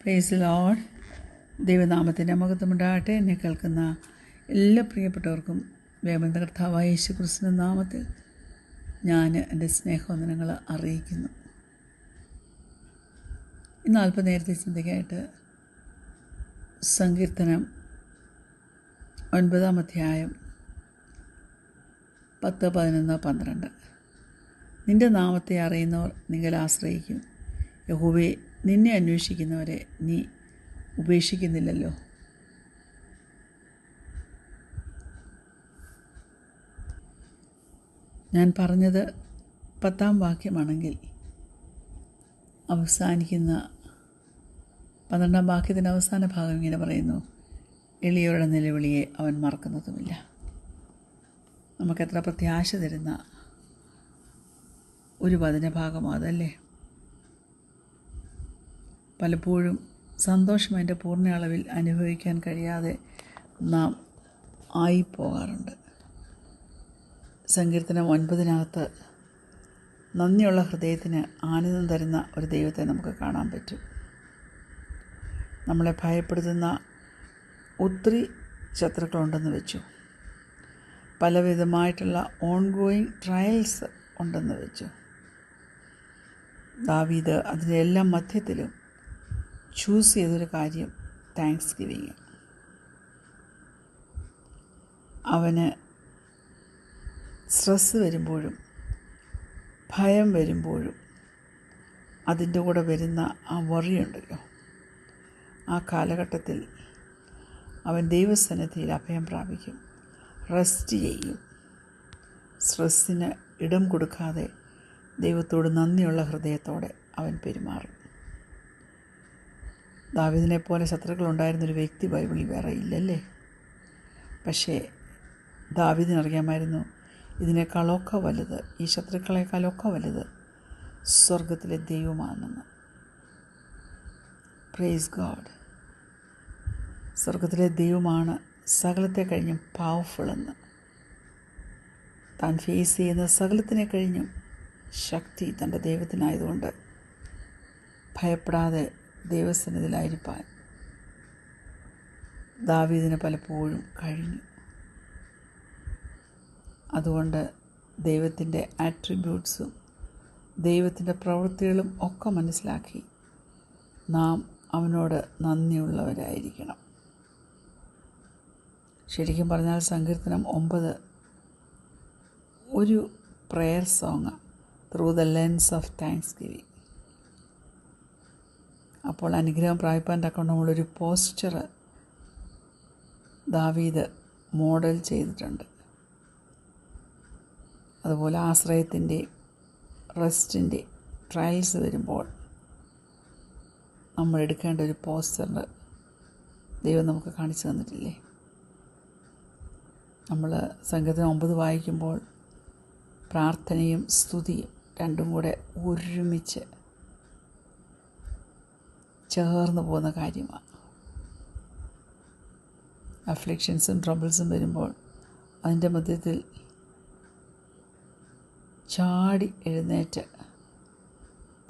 Praise Lord. ദൈവനാമത്തിൻ്റെ മഹത്വമുണ്ടാകട്ടെ. എന്നെ കേൾക്കുന്ന എല്ലാ പ്രിയപ്പെട്ടവർക്കും ദൈവത്തിൻ്റെ കർത്താവായ യേശു ക്രിസ്തുവിൻ്റെ നാമത്തിൽ ഞാൻ എൻ്റെ സ്നേഹവന്ദനങ്ങൾ അറിയിക്കുന്നു. ഇന്ന് അല്പനേരത്തെ ചിന്തയ്ക്കായിട്ട് സങ്കീർത്തനം 9 അധ്യായം 10, 11, 12. നിൻ്റെ നാമത്തെ അറിയുന്നവർ നിങ്ങൾ ആശ്രയിക്കും. യഹോവേ, നിന്നെ അന്വേഷിക്കുന്നവരെ നീ ഉപേക്ഷിക്കുന്നില്ലല്ലോ. ഞാൻ പറഞ്ഞത് 10-ാം വാക്യമാണെങ്കിൽ അവസാനിക്കുന്ന 12-ാം വാക്യത്തിൻ്റെ അവസാന ഭാഗം ഇങ്ങനെ പറയുന്നു: എളിയവരുടെ നിലവിളിയെ അവൻ മറക്കുന്നതുമില്ല. നമുക്കെത്ര പ്രത്യാശ തരുന്ന ഒരു വചനഭാഗം അതല്ലേ. പലപ്പോഴും സന്തോഷം അതിൻ്റെ പൂർണ്ണ അളവിൽ അനുഭവിക്കാൻ കഴിയാതെ നാം ആയിപ്പോകാറുണ്ട്. സങ്കീർത്തനം 9-നകത്ത് നന്ദിയുള്ള ഹൃദയത്തിന് ആനന്ദം തരുന്ന ഒരു ദൈവത്തെ നമുക്ക് കാണാൻ പറ്റും. നമ്മളെ ഭയപ്പെടുത്തുന്ന ഒത്തിരി ശത്രുക്കളുണ്ടെന്ന് വെച്ചു, പലവിധമായിട്ടുള്ള ഓൺഗോയിങ് ട്രയൽസ് ഉണ്ടെന്ന് വെച്ചു. ദാവീദ് അതിൻ്റെ എല്ലാം മധ്യത്തിലും ചൂസ് ചെയ്തൊരു കാര്യം താങ്ക്സ് ഗിവിങ്. അവന് സ്ട്രെസ്സ് വരുമ്പോഴും ഭയം വരുമ്പോഴും അതിൻ്റെ കൂടെ വരുന്ന ആ വറിയുണ്ടല്ലോ, ആ കാലഘട്ടത്തിൽ അവൻ ദൈവസന്നിധിയിൽ അഭയം പ്രാപിക്കും, റെസ്റ്റ് ചെയ്യും. സ്ട്രെസ്സിന് ഇടം കൊടുക്കാതെ ദൈവത്തോട് നന്ദിയുള്ള ഹൃദയത്തോടെ അവൻ പെരുമാറും. ദാവീദിനെ പോലെ ശത്രുക്കളുണ്ടായിരുന്നൊരു വ്യക്തി ബൈബിളിൽ വേറെ ഇല്ലല്ലേ. പക്ഷേ ദാവീദിനറിയാമായിരുന്നു, ഇതിനേക്കാളൊക്കെ വലുത്, ഈ ശത്രുക്കളെക്കാളൊക്കെ വലുത് സ്വർഗത്തിലെ ദൈവമാണെന്ന്. Praise God. സ്വർഗത്തിലെ ദൈവമാണ് സകലത്തെ കഴിഞ്ഞും പവർഫുള്ളെന്ന്. താൻ ഫേസ് ചെയ്യുന്ന സകലത്തിനെ കഴിഞ്ഞും ശക്തി തൻ്റെ ദൈവത്തിനായതുകൊണ്ട് ഭയപ്പെടാതെ ദൈവസന്നിധിയിലായിരിക്കാൻ ദാവീദിന് പലപ്പോഴും കഴിഞ്ഞു. അതുകൊണ്ട് ദൈവത്തിൻ്റെ ആട്രിബ്യൂട്ട്സും ദൈവത്തിൻ്റെ പ്രവൃത്തികളും ഒക്കെ മനസ്സിലാക്കി നാം അവനോട് നന്ദിയുള്ളവരായിരിക്കണം. ശരിക്കും പറഞ്ഞാൽ സങ്കീർത്തനം 9 ഒരു prayer song, through the lens of thanks giving. അപ്പോൾ അനുഗ്രഹം പ്രാപിപ്പാൻ തക്കവണ്ണമുള്ളൊരു പോസ്ചർ ദാവീദ് മോഡൽ ചെയ്തിട്ടുണ്ട്. അതുപോലെ ആശ്രയത്തിൻ്റെ, റെസ്റ്റിൻ്റെ ട്രയൽസ് വരുമ്പോൾ നമ്മൾ എടുക്കേണ്ട ഒരു പോസ്ചറിന് ദൈവം നമുക്ക് കാണിച്ചു തന്നിട്ടില്ലേ. നമ്മൾ സങ്കീർത്തനം 9 വായിക്കുമ്പോൾ പ്രാർത്ഥനയും സ്തുതിയും രണ്ടും കൂടെ ഒരുമിച്ച് ചേർന്ന് പോകുന്ന കാര്യമാണ്. അഫ്ലിക്ഷൻസും ട്രബിൾസും വരുമ്പോൾ അതിൻ്റെ മധ്യത്തിൽ ചാടി എഴുന്നേറ്റ്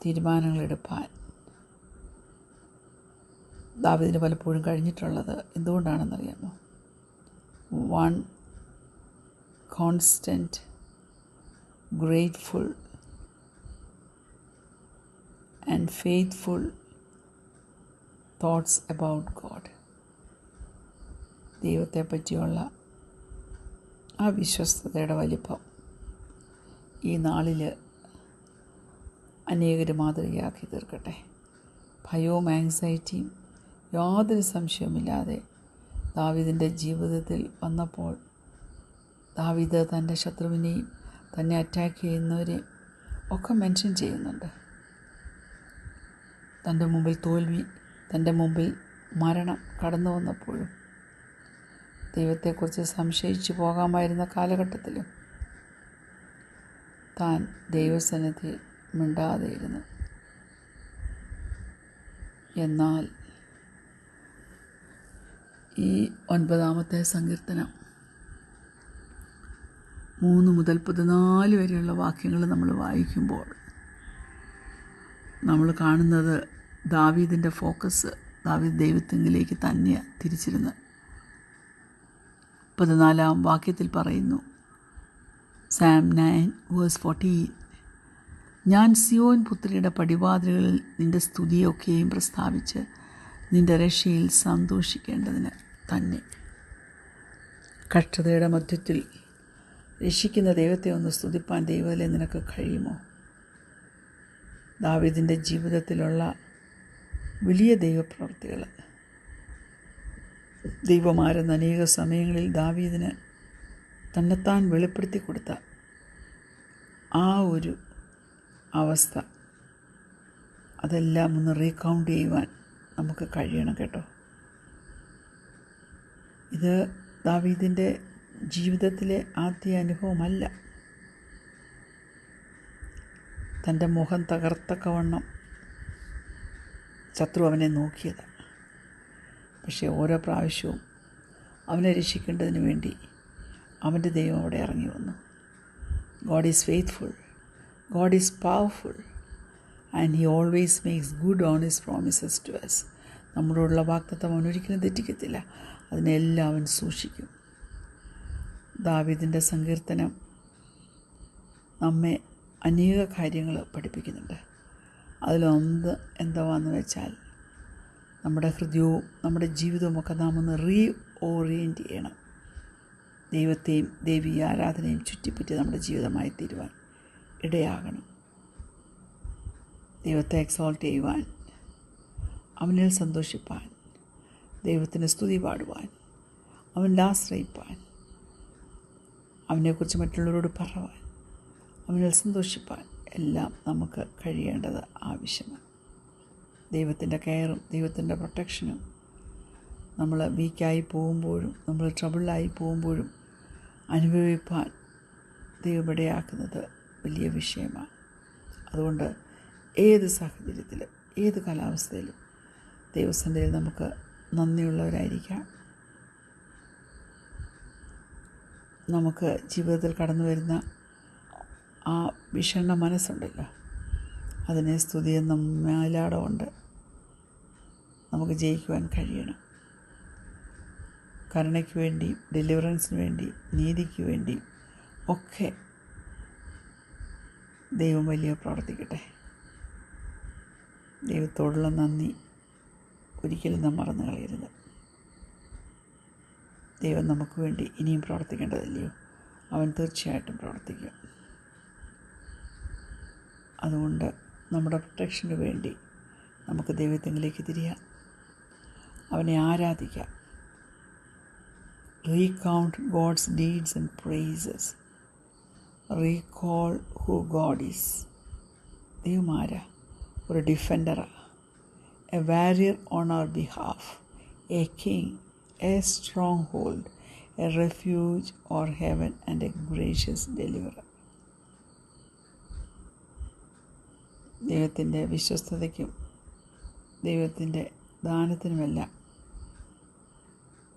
തീരുമാനങ്ങളെടുപ്പാൻ ദാവീദിന് പലപ്പോഴും കഴിഞ്ഞിട്ടുള്ളത് എന്തുകൊണ്ടാണെന്നറിയാമോ? One constant grateful and faithful thoughts about God. ദൈവത്തെ പറ്റിയുള്ള ആ വിശ്വസ്തതയുടെ വലിപ്പം ഈ നാളിൽ അനേകർ മാതൃകയാക്കി തീർക്കട്ടെ. ഭയവും ആങ്സൈറ്റിയും യാതൊരു സംശയവുമില്ലാതെ ദാവീദിൻ്റെ ജീവിതത്തിൽ വന്നപ്പോൾ ദാവീദ് തൻ്റെ ശത്രുവിനെയും തന്നെ അറ്റാക്ക് ചെയ്യുന്നവരെയും ഒക്കെ മെൻഷൻ ചെയ്യുന്നുണ്ട്. തൻ്റെ മുമ്പിൽ തോൽവി, തൻ്റെ മുമ്പിൽ മരണം കടന്നു വന്നപ്പോഴും ദൈവത്തെക്കുറിച്ച് സംശയിച്ചു പോകാമായിരുന്ന കാലഘട്ടത്തിലും താൻ ദൈവസന്നിധിയിൽ മിണ്ടാതെയിരുന്നു. എന്നാൽ ഈ 9-ാമത്തെ സങ്കീർത്തനം 3 മുതൽ 14 വരെയുള്ള വാക്യങ്ങൾ നമ്മൾ വായിക്കുമ്പോൾ നമ്മൾ കാണുന്നത് ദാവീദിൻ്റെ ഫോക്കസ് ദാവീദ് ദൈവത്തിങ്കിലേക്ക് തന്നെയാണ് തിരിച്ചിരുന്നത്. 14 വാക്യത്തിൽ പറയുന്നു, Psalm 9:14, ഞാൻ സിയോൻ പുത്രിയുടെ പടിവാതിലുകളിൽ നിൻ്റെ സ്തുതിയൊക്കെയും പ്രസ്താവിച്ച് നിൻ്റെ രക്ഷയിൽ സന്തോഷിക്കേണ്ടതിന് തന്നെ. കഷ്ടതയുടെ മധ്യത്തിൽ രക്ഷിക്കുന്ന ദൈവത്തെ ഒന്ന് സ്തുതിപ്പാൻ ദൈവത്തിലെ നിനക്ക് കഴിയുമോ? ദാവീദിൻ്റെ ജീവിതത്തിലുള്ള വലിയ ദൈവപ്രവൃത്തികൾ, ദൈവമാരെന്ന അനേക സമയങ്ങളിൽ ദാവീദിന് തന്നെത്താൻ വെളിപ്പെടുത്തി കൊടുത്ത ആ ഒരു അവസ്ഥ, അതെല്ലാം ഒന്ന് റീകൗണ്ട് ചെയ്യുവാൻ നമുക്ക് കഴിയണം കേട്ടോ. ഇത് ദാവീദിൻ്റെ ജീവിതത്തിലെ ആദ്യ അനുഭവമല്ല. തൻ്റെ മുഖം തകർത്തക്കവണ്ണം ശത്രു അവനെ നോക്കിയത്. പക്ഷേ ഓരോ പ്രാവശ്യവും അവനെ രക്ഷിക്കേണ്ടതിന് വേണ്ടി അവൻ്റെ ദൈവം അവിടെ ഇറങ്ങി വന്നു. God is faithful, God is powerful, and he always makes good on his promises to us. നമ്മളോടുള്ള വാഗ്ദത്തം അവൻ ഒരിക്കലും തെറ്റിക്കത്തില്ല. അതിനെല്ലാം അവൻ സൂക്ഷിക്കും. ദാവീദിൻ്റെ സങ്കീർത്തനം നമ്മെ അനേക കാര്യങ്ങൾ പഠിപ്പിക്കുന്നുണ്ട്. അതിലൊന്ന് എന്താണെന്ന് വെച്ചാൽ, നമ്മുടെ ഹൃദയവും നമ്മുടെ ജീവിതവുമൊക്കെ നാം ഒന്ന് ഓറിയൻറ്റ് ചെയ്യണം. ദൈവത്തെയും ദൈവീയ ആരാധനയും ചുറ്റിപ്പറ്റി നമ്മുടെ ജീവിതമായി തീരുവാൻ ഇടയാകണം. ദൈവത്തെ എക്സോൾട്ട് ചെയ്യുവാൻ, അവനിൽ സന്തോഷിപ്പാൻ, ദൈവത്തിന് സ്തുതി പാടുവാൻ, അവനിൽ ആശ്രയിപ്പാൻ, അവനെക്കുറിച്ച് മറ്റുള്ളവരോട് പറയുവാൻ, അവനിൽ സന്തോഷിപ്പാൻ എല്ലാം നമുക്ക് കഴിയേണ്ടത് ആവശ്യമാണ്. ദൈവത്തിൻ്റെ കെയറും ദൈവത്തിൻ്റെ പ്രൊട്ടക്ഷനും നമ്മൾ വീക്കായി പോകുമ്പോഴും നമ്മൾ ട്രബിളായി പോകുമ്പോഴും അനുഭവിപ്പാൻ ദൈവം ഇടയാക്കുന്നത് വലിയ വിഷയമാണ്. അതുകൊണ്ട് ഏത് സാഹചര്യത്തിലും ഏത് കാലാവസ്ഥയിലും ദൈവസന്നിധിയിൽ നമുക്ക് നന്ദിയുള്ളവരായിരിക്കാം. നമുക്ക് ജീവിതത്തിൽ കടന്നു വരുന്ന ആ വിഷണ്ണ മനസ്സുണ്ടല്ലോ, അതിനെ സ്തുതിയെന്ന മേലാടം കൊണ്ട് നമുക്ക് ജയിക്കുവാൻ കഴിയണം. കരുണയ്ക്ക് വേണ്ടി, ഡെലിവറൻസിന് വേണ്ടി, നീതിക്ക് വേണ്ടി ഒക്കെ ദൈവം വലിയ പ്രവർത്തിക്കട്ടെ. ദൈവത്തോടുള്ള നന്ദി ഒരിക്കലും നാം മറന്നു കളയരുത്. ദൈവം നമുക്ക് വേണ്ടി ഇനിയും പ്രവർത്തിക്കേണ്ടതല്ലയോ? അവൻ തീർച്ചയായിട്ടും പ്രവർത്തിക്കും. അതുകൊണ്ട് നമ്മുടെ പ്രൊട്ടക്ഷന് വേണ്ടി നമുക്ക് ദൈവത്തിലേക്ക് തിരിയാം, അവനെ ആരാധിക്കാം. Recount God's deeds and praises. Recall who God is. ദൈവം ആരാ? ഒരു ഡിഫൻഡറാ, a warrior on our behalf, a king, a stronghold, a refuge or heaven and a gracious deliverer. ദൈവത്തിൻ്റെ വിശ്വസ്തതയ്ക്കും ദൈവത്തിൻ്റെ ദാനത്തിനുമെല്ലാം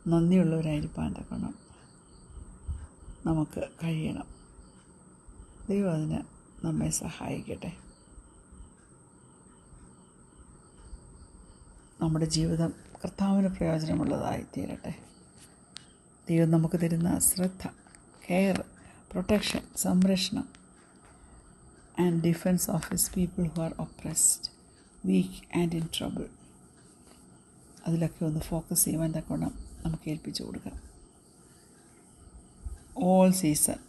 നന്ദിയുള്ളവരായിരിക്കാൻ തക്കണം നമുക്ക് കഴിയണം. ദൈവം അതിന് നമ്മെ സഹായിക്കട്ടെ. നമ്മുടെ ജീവിതം കർത്താവിന് പ്രയോജനമുള്ളതായി തീരട്ടെ. ദൈവം നമുക്ക് തരുന്ന ശ്രദ്ധ, കെയർ, പ്രൊട്ടക്ഷൻ, സംരക്ഷണം and defence of his people who are oppressed, weak and in trouble, അതിലൊക്കെ ഒന്ന് ഫോക്കസ് ചെയ്യുവാൻ തക്കണം നമുക്ക് ഏൽപ്പിച്ചു കൊടുക്കാം. ഓൾ സീസൺ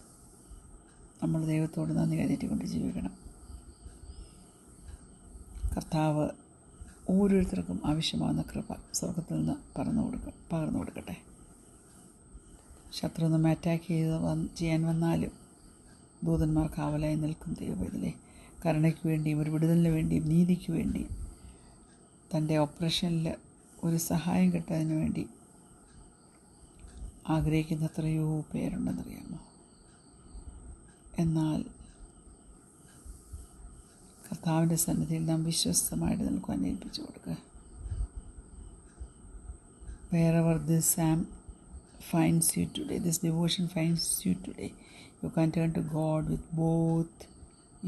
നമ്മൾ ദൈവത്തോട് നന്ദി കരുതിക്കൊണ്ട് ജീവിക്കണം. കർത്താവ് ഓരോരുത്തർക്കും ആവശ്യമാകുന്ന കൃപ സ്വർഗത്തിൽ നിന്ന് പകർന്നു കൊടുക്കട്ടെ. ശത്രു നമ്മെ അറ്റാക്ക് ചെയ്യാൻ വന്നാലും ദൂതന്മാർ കാവലായി നിൽക്കും. ദൈവത്തിലെ കരുണയ്ക്ക് വേണ്ടിയും ഒരു വിടുതലിന് വേണ്ടിയും നീതിക്ക് വേണ്ടിയും തൻ്റെ ഓപ്പറേഷനിൽ ഒരു സഹായം കിട്ടാതിന് വേണ്ടി ആഗ്രഹിക്കുന്ന എത്രയോ പേരുണ്ടെന്നറിയാമോ? എന്നാൽ കർത്താവിൻ്റെ സന്നിധിയിൽ നാം വിശ്വസ്തമായിട്ട് നിൽക്കുവാൻ ഏൽപ്പിച്ചു കൊടുക്കുക. Wherever this psalm finds you today, this devotion finds you today, you can turn to God with both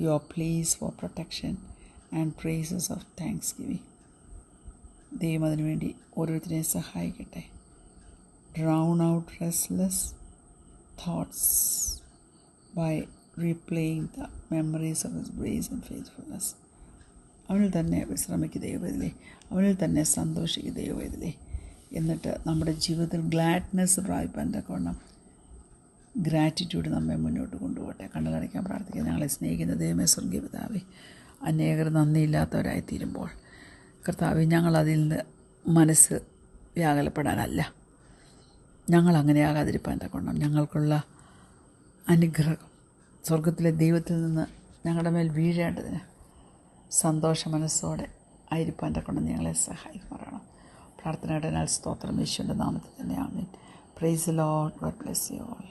your pleas for protection and praises of thanksgiving. ദൈവം അതിനുവേണ്ടി ഓരോരുത്തരെയും സഹായിക്കട്ടെ. Drown out restless thoughts by replaying the memories of his grace and faithfulness. അവനിൽ തന്നെ വിശ്രമിക്കുക ദൈവവേദലേ, അവനിൽ തന്നെ സന്തോഷിക്കുക ദൈവവേദലേ. എന്നിട്ട് നമ്മുടെ ജീവിതത്തിൽ ഗ്ലാഡ്നെസ് പ്രാപിപ്പാൻ തക്കവണ്ണം ഗ്രാറ്റിറ്റ്യൂഡ് നമ്മെ മുന്നോട്ട് കൊണ്ടുപോകട്ടെ. കണ്ണുകടയ്ക്കാൻ പ്രാർത്ഥിക്കുക. ഞങ്ങളെ സ്നേഹിക്കുന്ന ദൈവമേ, സ്വർഗീയ പിതാവേ, അനേകർ നന്ദിയില്ലാത്തവരായിത്തീരുമ്പോൾ കർത്താവേ, ഞങ്ങളതിൽ നിന്ന് മനസ്സ് വ്യാകുലപ്പെടാനല്ല, ഞങ്ങളങ്ങനെ ആകാതിരിപ്പാൻ തക്കവണ്ണം ഞങ്ങൾക്കുള്ള അനുഗ്രഹം സ്വർഗത്തിലെ ദൈവത്തിൽ നിന്ന് ഞങ്ങളുടെ മേൽ വീഴേണ്ടതിന് സന്തോഷ മനസ്സോടെ ആയിരിക്കാൻ തക്കവണ്ണം ഞങ്ങളെ സഹായിക്കുമാറാണ്. പ്രാർത്ഥനയുടെ സ്തോത്രം യേശുവിൻ്റെ നാമത്തിൽ തന്നെ. ആമേൻ. Praise the Lord. God bless you all.